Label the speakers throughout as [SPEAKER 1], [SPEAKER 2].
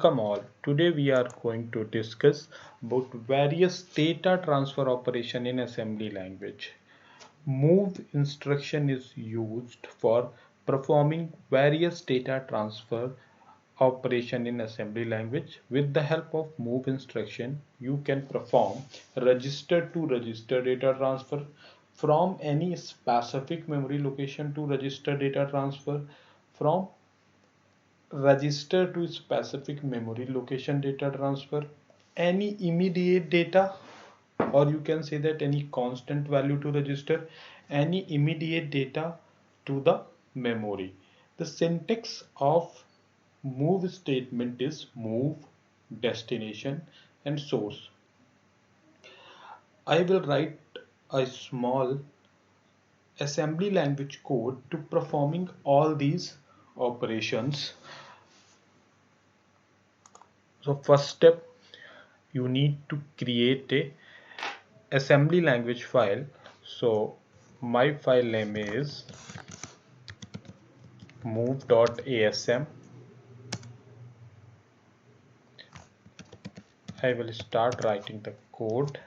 [SPEAKER 1] Welcome all. Today we are going to discuss about various data transfer operation in assembly language. Move instruction is used for performing various data transfer operation in assembly language. With the help of move instruction, you can perform register to register data transfer from any specific memory location to register data transfer, from register to specific memory location data transfer, any immediate data, or you can say that any constant value to register, any immediate data to the memory. The syntax of move statement is move, destination, and source. I will write a small assembly language code to performing all these operations. So first step, you need to create a assembly language file. So my file name is move.asm. I will start writing the code.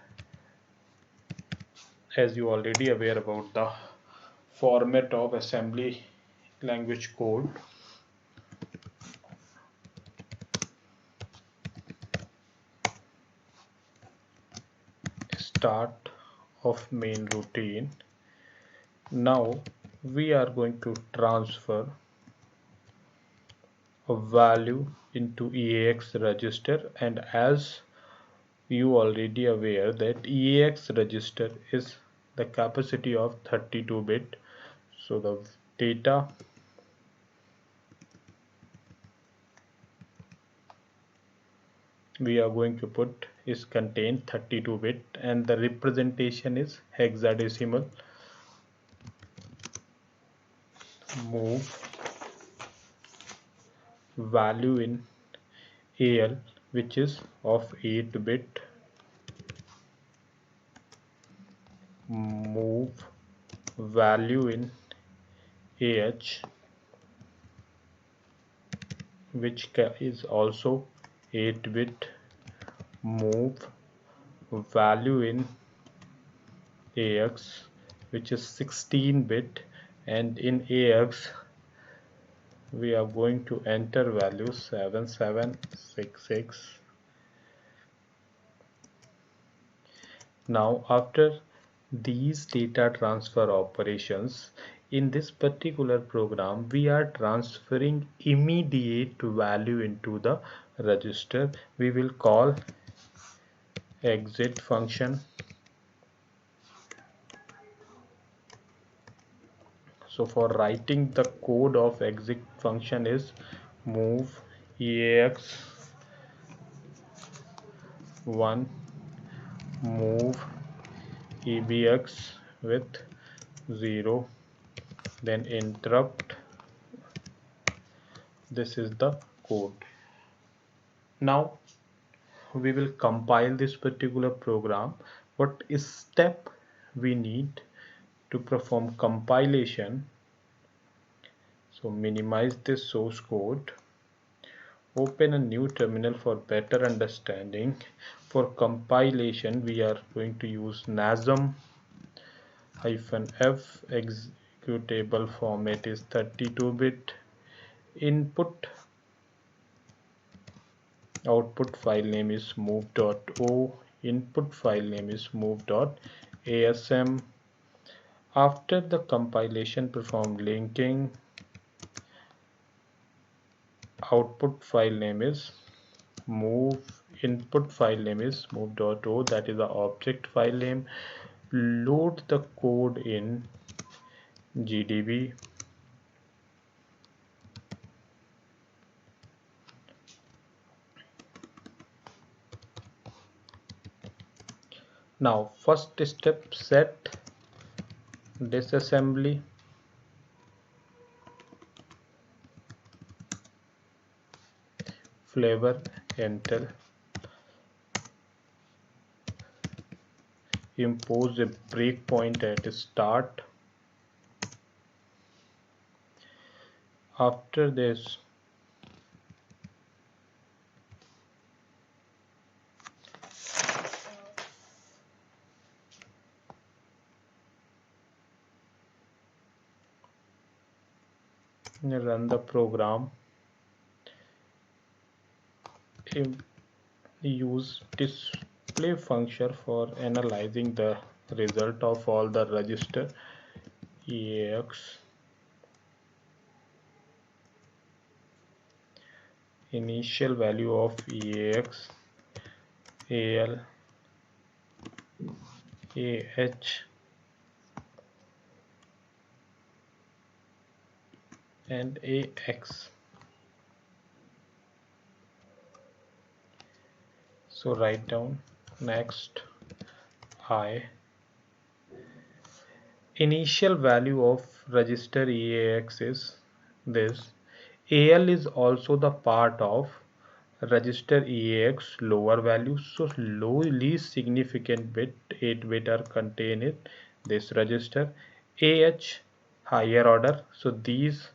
[SPEAKER 1] As you already aware about the format of assembly language code, start of main routine. Now we are going to transfer a value into EAX register, and as you already aware that EAX register is the capacity of 32-bit. So the data we are going to put is contained 32-bit, and the representation is hexadecimal. Move value in AL, which is of 8-bit. Move value in AH, which is also 8-bit. Move value in AX, which is 16-bit, and in AX we are going to enter value 7766. Now after these data transfer operations, in this particular program we are transferring immediate value into the register. We will call exit function. So for writing the code of exit function is move EAX 1, move EBX with 0, then interrupt. This is the code. Now we will compile this particular program. What is step we need to perform compilation? So minimize this source code, open a new terminal for better understanding. For compilation we are going to use nasm -f. Executable format is 32-bit. Input output file name is move.o. Input file name is move.asm. After the compilation, perform linking. Output file name is move. Input file name is move.o, that is the object file name. Load the code in GDB. Now first step, set disassembly. Flavor enter. Impose a breakpoint at start. After this run the program, use display function for analyzing the result of all the register EAX, initial value of EAX, AL, AH and AX. So write down next I. Initial value of register EAX is this. AL is also the part of register EAX lower value. So least significant bit 8-bit are contained in this register. AH higher order. So these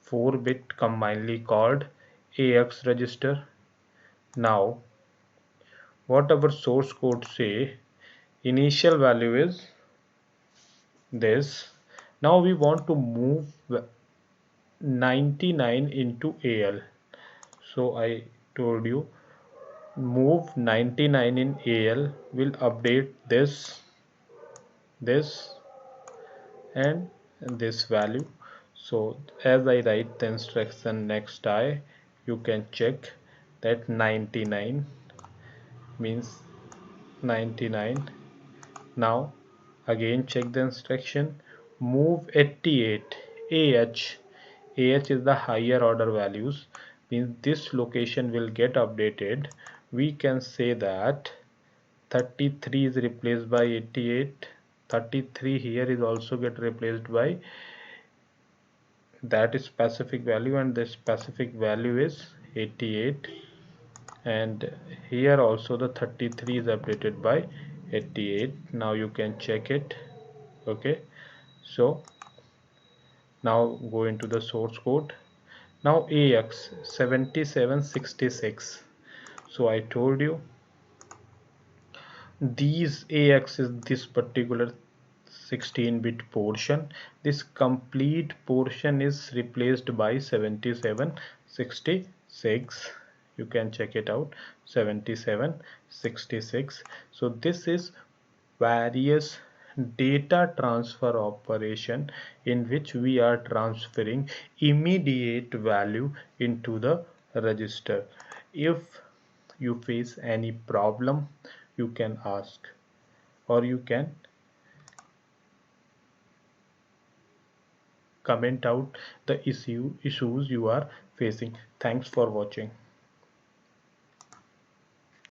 [SPEAKER 1] 4-bit commonly called AX register. Now what our source code say, initial value is this. Now we want to move 99 into AL. So I told you move 99 in AL will update this and this value. So as I write the instruction next I, you can check that 99 means 99. Now again check the instruction, move 88 AH. AH is the higher order values, means this location will get updated. We can say that 33 is replaced by 88. 33 here is also get replaced by that specific value, and the specific value is 88, and here also the 33 is updated by 88. Now you can check it. Okay, so now go into the source code. Now AX 7766. So I told you these AX is this particular 16-bit portion. This complete portion is replaced by 7766. You can check it out, 7766. So this is various data transfer operation in which we are transferring immediate value into the register. If you face any problem, you can ask, or you can comment out the issues you are facing. Thanks for watching.